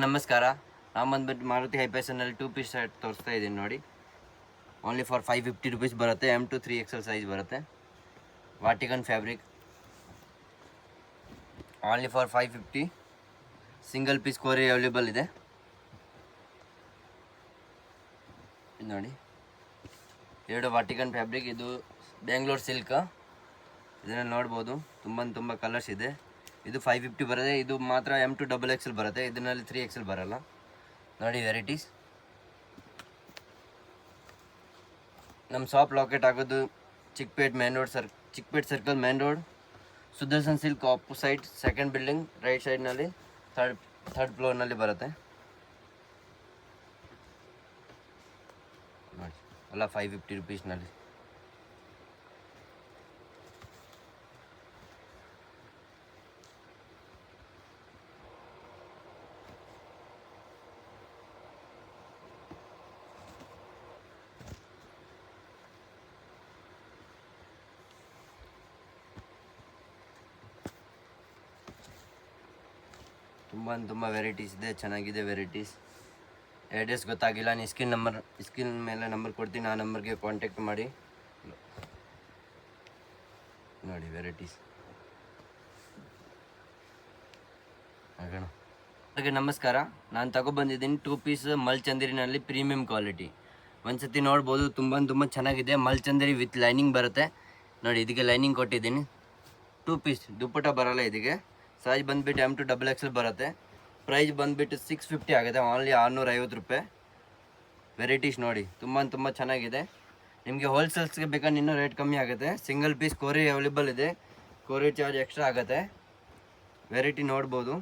ನಮಸ್ಕಾರ. ನಾನು ಬಂದ್ಬಿಟ್ಟು ಮಾರುತಿ ಹೈಪೈಸನಲ್ಲಿ 2 ಪೀಸ್ ಶರ್ಟ್ ತೋರಿಸ್ತಾ ಇದ್ದೀನಿ ನೋಡಿ. ಓನ್ಲಿ ಫಾರ್ 550 ರುಪೀಸ್ ಬರುತ್ತೆ. M2 3XL ಸೈಜ್ ಬರುತ್ತೆ. Vatican fabric only for 550. Single piece ಕೋರಿ ಅವೈಲೇಬಲ್ ಇದೆ ನೋಡಿ. ಎರಡು ವಾಟಿಕನ್ ಫ್ಯಾಬ್ರಿಕ್, ಇದು ಬೆಂಗಳೂರು ಸಿಲ್ಕ್. ಇದನ್ನು ನೋಡ್ಬೋದು, ತುಂಬ ಕಲರ್ಸ್ ಇದೆ. ಇದು 550 ಬರುತ್ತೆ. ಇದು ಮಾತ್ರ M2 XXL ಬರುತ್ತೆ. ಇದರಲ್ಲಿ 3XL ಬರಲ್ಲ ನೋಡಿ. ವೆರೈಟೀಸ್ ನಮ್ಮ ಶಾಪ್ ಲೊಕೇಟ್ ಆಗೋದು Chickpet main road, Chickpet circle main road, Sudarshan silk opposite second building right ಸೈಡ್ನಲ್ಲಿ ಥರ್ಡ್ ಫ್ಲೋರ್ನಲ್ಲಿ ಬರುತ್ತೆ ನೋಡಿ. ಎಲ್ಲ 550 ರುಪೀಸ್ನಲ್ಲಿ. ತುಂಬ ವೆರೈಟೀಸ್ ಇದೆ, ಚೆನ್ನಾಗಿದೆ ವೆರೈಟೀಸ್. ಅಡ್ರೆಸ್ ಗೊತ್ತಾಗಿಲ್ಲ, ನೀವು ಸ್ಕ್ರೀನ್ ಮೇಲೆ ನಂಬರ್ ಕೊಡ್ತೀನಿ, ಆ ನಂಬರ್ಗೆ ಕಾಂಟ್ಯಾಕ್ಟ್ ಮಾಡಿ ನೋಡಿ ವೆರೈಟೀಸ್. ಹಾಗೆ ನಮಸ್ಕಾರ. ನಾನು ತಗೊಬಂದಿದ್ದೀನಿ 2 ಪೀಸ್ ಮಲ್ಚಂದಿರಿನಲ್ಲಿ ಪ್ರೀಮಿಯಂ ಕ್ವಾಲಿಟಿ. ಒಂದ್ಸತಿ ನೋಡ್ಬೋದು, ತುಂಬ ಚೆನ್ನಾಗಿದೆ. ಮಲ್ಚಂದಿರಿ ವಿತ್ ಲೈನಿಂಗ್ ಬರುತ್ತೆ ನೋಡಿ. ಇದಕ್ಕೆ ಲೈನಿಂಗ್ ಕೊಟ್ಟಿದ್ದೀನಿ. 2 ಪೀಸ್ ದುಪ್ಪಟ ಬರಲ್ಲ. ಇದಕ್ಕೆ ಸೈಜ್ ಬಂದುಬಿಟ್ಟು M2 XXL ಬರುತ್ತೆ. ಪ್ರೈಸ್ ಬಂದುಬಿಟ್ಟು 650 ಆಗುತ್ತೆ. ಓನ್ಲಿ 650 ರೂಪಾಯಿ. ವೆರೈಟೀಸ್ ನೋಡಿ, ತುಂಬ ಚೆನ್ನಾಗಿದೆ. ನಿಮಗೆ ಹೋಲ್ಸೇಲ್ಸ್ಗೆ ಬೇಕಾದ್ರೆ ಇನ್ನೂ ರೇಟ್ ಕಮ್ಮಿ ಆಗುತ್ತೆ. ಸಿಂಗಲ್ ಪೀಸ್ ಕೋರಿ ಅವೈಲೇಬಲ್ ಇದೆ. ಕೋರಿ ಚಾರ್ಜ್ ಎಕ್ಸ್ಟ್ರಾ ಆಗುತ್ತೆ. ವೆರೈಟಿ ನೋಡ್ಬೋದು.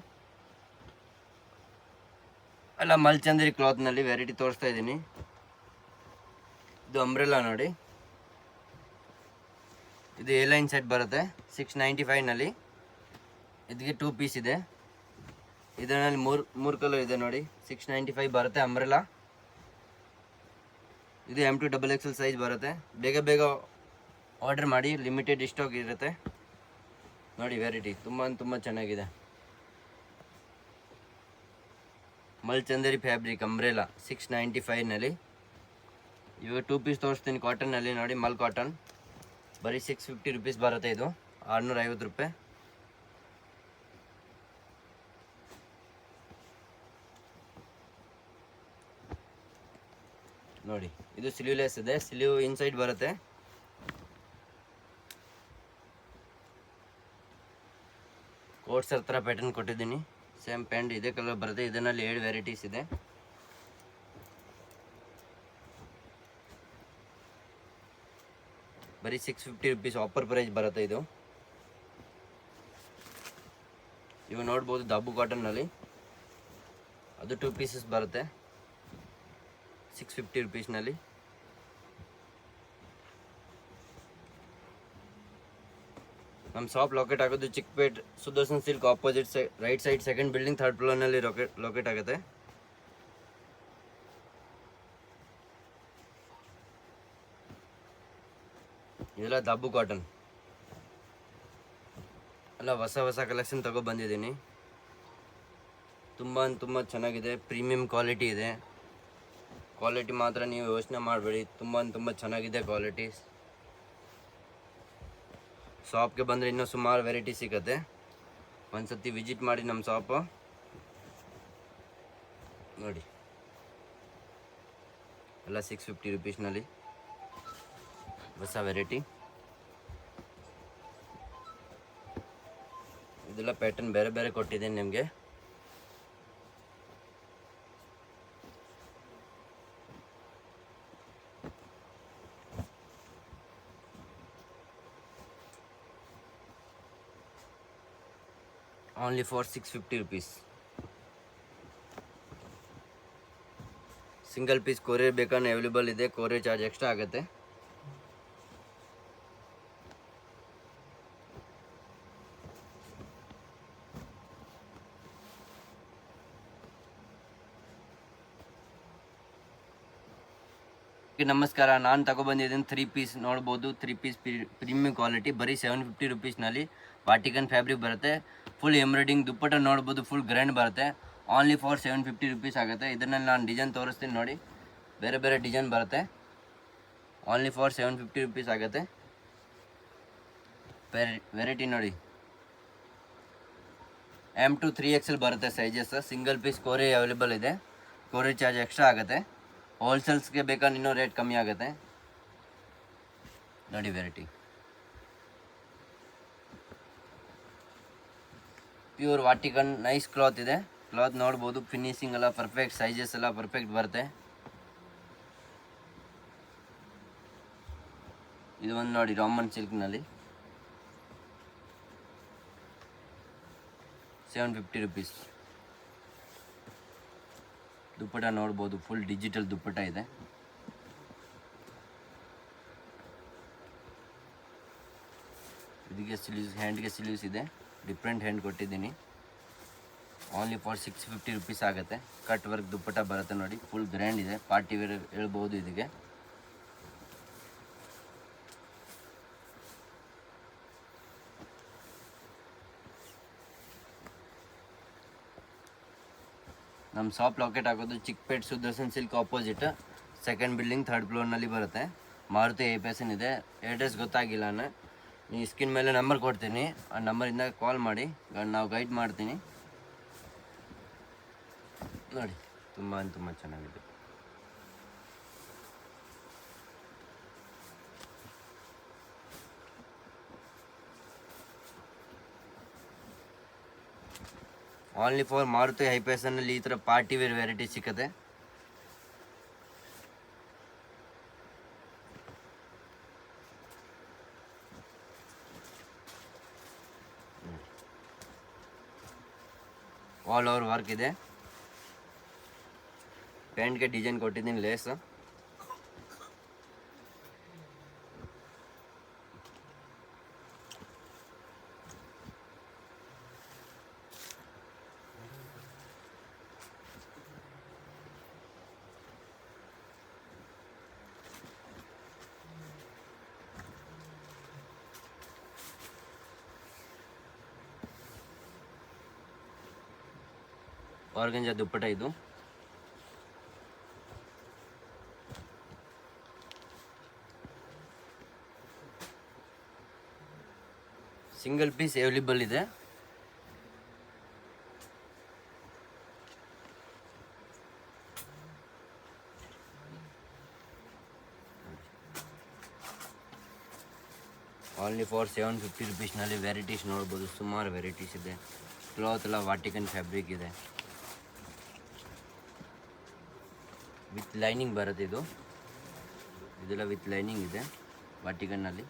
ಅಲ್ಲ ಮಲ್ಚಂದಿರಿ ಕ್ಲಾತ್ನಲ್ಲಿ ವೆರೈಟಿ ತೋರಿಸ್ತಾ ಇದ್ದೀನಿ. ಇದು ಅಂಬ್ರೆಲಾ ನೋಡಿ. ಇದು ಎ ಲೈನ್ ಸೆಟ್ ಬರುತ್ತೆ 695ನಲ್ಲಿ. ಇದಕ್ಕೆ 2 ಪೀಸ್ ಇದೆ. ಇದರಲ್ಲಿ ಮೂರು ಕಲರ್ ಇದೆ ನೋಡಿ. 695 ಬರುತ್ತೆ ಅಂಬ್ರೆಲಾ. ಇದು M2 XXL ಸೈಜ್ ಬರುತ್ತೆ. ಬೇಗ ಆರ್ಡರ್ ಮಾಡಿ, ಲಿಮಿಟೆಡ್ ಸ್ಟಾಕ್ ಇರುತ್ತೆ ನೋಡಿ. ವೆರೈಟಿ ತುಂಬ ಚೆನ್ನಾಗಿದೆ. ಮಲ್ಚಂದೇರಿ ಫ್ಯಾಬ್ರಿಕ್ ಅಂಬ್ರೆಲಾ 695ನಲ್ಲಿ. ಇವಾಗ 2 ಪೀಸ್ ತೋರಿಸ್ತೀನಿ ಕಾಟನ್ನಲ್ಲಿ ನೋಡಿ. ಮಲ್ ಕಾಟನ್ ಬರೀ 650 ರುಪೀಸ್ ಬರುತ್ತೆ. ಇದು 650 ರೂಪಾಯಿ ನೋಡಿ. ಇದು ಸ್ಲೀವ್ಲೆಸ್ ಇದೆ, ಸ್ಲೀವ್ ಇನ್ಸೈಡ್ ಬರುತ್ತೆ. ಕೋಟ್ಸ್ ಹತ್ರ ಪ್ಯಾಟರ್ನ್ ಕೊಟ್ಟಿದ್ದೀನಿ. ಸೇಮ್ ಪ್ಯಾಂಟ್ ಇದೇ ಕಲರ್ ಬರುತ್ತೆ. ಇದರಲ್ಲಿ 7 ವೆರೈಟೀಸ್ ಇದೆ. ಬರೀ 650 ರುಪೀಸ್ ಆಫರ್ ಪ್ರೈಸ್ ಬರುತ್ತೆ. ಇದು ಇವು ನೋಡ್ಬೋದು ದಬ್ಬು ಕಾಟನ್ನಲ್ಲಿ. ಅದು 2 ಪೀಸಸ್ ಬರುತ್ತೆ 650 ರುಪೀಸ್ನಲ್ಲಿ. ನಮ್ಮ ಶಾಪ್ ಲೊಕೇಟ್ ಆಗೋದು Chickpet Sudarshan silk opposite right side second building third ಫ್ಲೋರ್ನಲ್ಲಿ ಲೊಕೇಟ್ ಆಗುತ್ತೆ. ಇದೆಲ್ಲ ದಬ್ಬು ಕಾಟನ್ ಎಲ್ಲ ಹೊಸ ಕಲೆಕ್ಷನ್ ತಗೊಬಂದಿದ್ದೀನಿ. ತುಂಬ ಚೆನ್ನಾಗಿದೆ. ಪ್ರೀಮಿಯಂ ಕ್ವಾಲಿಟಿ ಇದೆ. ಕ್ವಾಲಿಟಿ ಮಾತ್ರ ನೀವು ಯೋಚನೆ ಮಾಡಬೇಡಿ. ತುಂಬ ಚೆನ್ನಾಗಿದೆ ಕ್ವಾಲಿಟಿ. ಶಾಪ್ಗೆ ಬಂದರೆ ಇನ್ನೂ ಸುಮಾರು ವೆರೈಟಿ ಸಿಗುತ್ತೆ. ಒಂದ್ಸತಿ ವಿಸಿಟ್ ಮಾಡಿ ನಮ್ಮ ಶಾಪು ನೋಡಿ. ಎಲ್ಲ 650 ರುಪೀಸ್ನಲ್ಲಿ ಹೊಸ ವೆರೈಟಿ. ಇದೆಲ್ಲ ಪ್ಯಾಟರ್ನ್ ಬೇರೆ ಕೊಟ್ಟಿದ್ದೀನಿ ನಿಮಗೆ. Only for 650 rupees. Single piece courier ಬೇಕಾದ್ರೆ ಅವೈಲೇಬಲ್ ಇದೆ. ಕೊರಿಯರ್ ಚಾರ್ಜ್ ಎಕ್ಸ್ಟ್ರಾ ಆಗುತ್ತೆ. ನಮಸ್ಕಾರ. ನಾನು ತಗೊಬಂದಿದ್ದೀನಿ 3 ಪೀಸ್ ನೋಡ್ಬೋದು. 3 ಪೀಸ್ ಪ್ರೀಮಿಯಂ ಕ್ವಾಲಿಟಿ ಬರೀ 750 ರುಪೀಸ್ನಲ್ಲಿ. ವಾಟಿಕನ್ ಫ್ಯಾಬ್ರಿಕ್ ಬರುತ್ತೆ. ಫುಲ್ ಎಂಬ್ರಾಯ್ಡಿಂಗ್ ದುಪ್ಪಟ್ಟ ನೋಡ್ಬೋದು. ಫುಲ್ ಗ್ರ್ಯಾಂಡ್ ಬರುತ್ತೆ. ಓನ್ಲಿ ಫಾರ್ 750 ರುಪೀಸ್ ಆಗುತ್ತೆ. ಇದನ್ನಲ್ಲಿ ನಾನು ಡಿಸೈನ್ ತೋರಿಸ್ತೀನಿ ನೋಡಿ, ಬೇರೆ ಬೇರೆ ಡಿಸೈನ್ ಬರುತ್ತೆ. ಓನ್ಲಿ ಫಾರ್ 750 ರುಪೀಸ್ ಆಗುತ್ತೆ. ವೆರೈಟಿ ನೋಡಿ, M2 3XL ಬರುತ್ತೆ ಸೈಜಸ್. ಸಿಂಗಲ್ ಪೀಸ್ ಕೋರಿ ಅವೈಲೇಬಲ್ ಇದೆ. ಕೋರಿ ಚಾರ್ಜ್ ಎಕ್ಸ್ಟ್ರಾ ಆಗುತ್ತೆ. ಹೋಲ್ಸೇಲ್ಸ್ಗೆ ಬೇಕಾದ್ರೆ ಇನ್ನೂ ರೇಟ್ ಕಮ್ಮಿ ಆಗುತ್ತೆ ನೋಡಿ. ವೆರೈಟಿ ಪ್ಯೂರ್ ವಾಟಿಕನ್ ನೈಸ್ ಕ್ಲಾತ್ ಇದೆ. ಕ್ಲಾತ್ ನೋಡ್ಬೋದು, ಫಿನಿಶಿಂಗ್ ಎಲ್ಲ ಪರ್ಫೆಕ್ಟ್, ಸೈಜಸ್ ಎಲ್ಲ ಪರ್ಫೆಕ್ಟ್ ಬರುತ್ತೆ. ಇದು ಒಂದು ನೋಡಿ ರಾಮನ್ ಸಿಲ್ಕ್ನಲ್ಲಿ 750 ರುಪೀಸ್. ದುಪ್ಪಟ ನೋಡ್ಬೋದು, ಫುಲ್ ಡಿಜಿಟಲ್ ದುಪ್ಪಟ ಇದೆ. ಇದಕ್ಕೆ ಸ್ಲೀವ್ಸ್, ಹ್ಯಾಂಡ್ಗೆ ಸ್ಲೀವ್ಸ್ ಇದೆ, ಡಿಫ್ರೆಂಟ್ ಹ್ಯಾಂಡ್ ಕೊಟ್ಟಿದ್ದೀನಿ. ಓನ್ಲಿ ಫಾರ್ 650 ರುಪೀಸ್ ಆಗುತ್ತೆ. ಕಟ್ ವರ್ಕ್ ದುಪ್ಪಟ ಬರುತ್ತೆ ನೋಡಿ, ಫುಲ್ ಗ್ರ್ಯಾಂಡ್ ಇದೆ, ಪಾರ್ಟಿ ವೇರ್ ಹೇಳ್ಬೋದು ಇದಕ್ಕೆ. ನಮ್ಮ ಶಾಪ್ ಲೊಕೇಟ್ ಆಗೋದು Chickpet Sudarshan silk opposite, second building, 3rd ಫ್ಲೋರ್ನಲ್ಲಿ ಬರುತ್ತೆ. ಮಾರುತಿ HiPassion ಇದೆ. ಅಡ್ರೆಸ್ ಗೊತ್ತಾಗಿಲ್ಲ ನಾನು, ನೀವು ಸ್ಕ್ರೀನ್ ಮೇಲೆ ನಂಬರ್ ಕೊಡ್ತೀನಿ, ಆ ನಂಬರಿಂದ ಕಾಲ್ ಮಾಡಿ, ನಾವು ಗೈಡ್ ಮಾಡ್ತೀನಿ ನೋಡಿ. ತುಂಬ ಚೆನ್ನಾಗಿದೆ. ಓನ್ಲಿ ಫಾರ್ ಮಾರುತಿ HiPassionನಲ್ಲಿ ಈ ಥರ ಪಾರ್ಟಿ ವೇರ್ ವೆರೈಟಿ ಸಿಕ್ಕತ್ತೆ. ಆಲ್ ಓವರ್ ವರ್ಕ್ ಇದೆ. ಪ್ಯಾಂಟ್ಗೆ ಡಿಸೈನ್ ಕೊಟ್ಟಿದ್ದೀನಿ, ಲೇಸ್. ಆರ್ಗಂಜಾ ದುಪ್ಪಟ ಇದು. ಸಿಂಗಲ್ ಪೀಸ್ ಅವೈಲೇಬಲ್ ಇದೆ. ಓನ್ಲಿ ಫಾರ್ 750 ರುಪೀಸ್ನಲ್ಲಿ ವೆರೈಟೀಸ್ ನೋಡ್ಬೋದು, ಸುಮಾರು ವೆರೈಟೀಸ್ ಇದೆ. ಕ್ಲಾತ್ ಎಲ್ಲ ವಾಟಿಕನ್ ಫ್ಯಾಬ್ರಿಕ್ ಇದೆ, ವಿತ್ ಲೈನಿಂಗ್ ಬರುತ್ತೆ. ಇದೆಲ್ಲ ವಿತ್ ಲೈನಿಂಗ್ ಇದೆ ವಾಟಿಕನ್ನಲ್ಲಿ.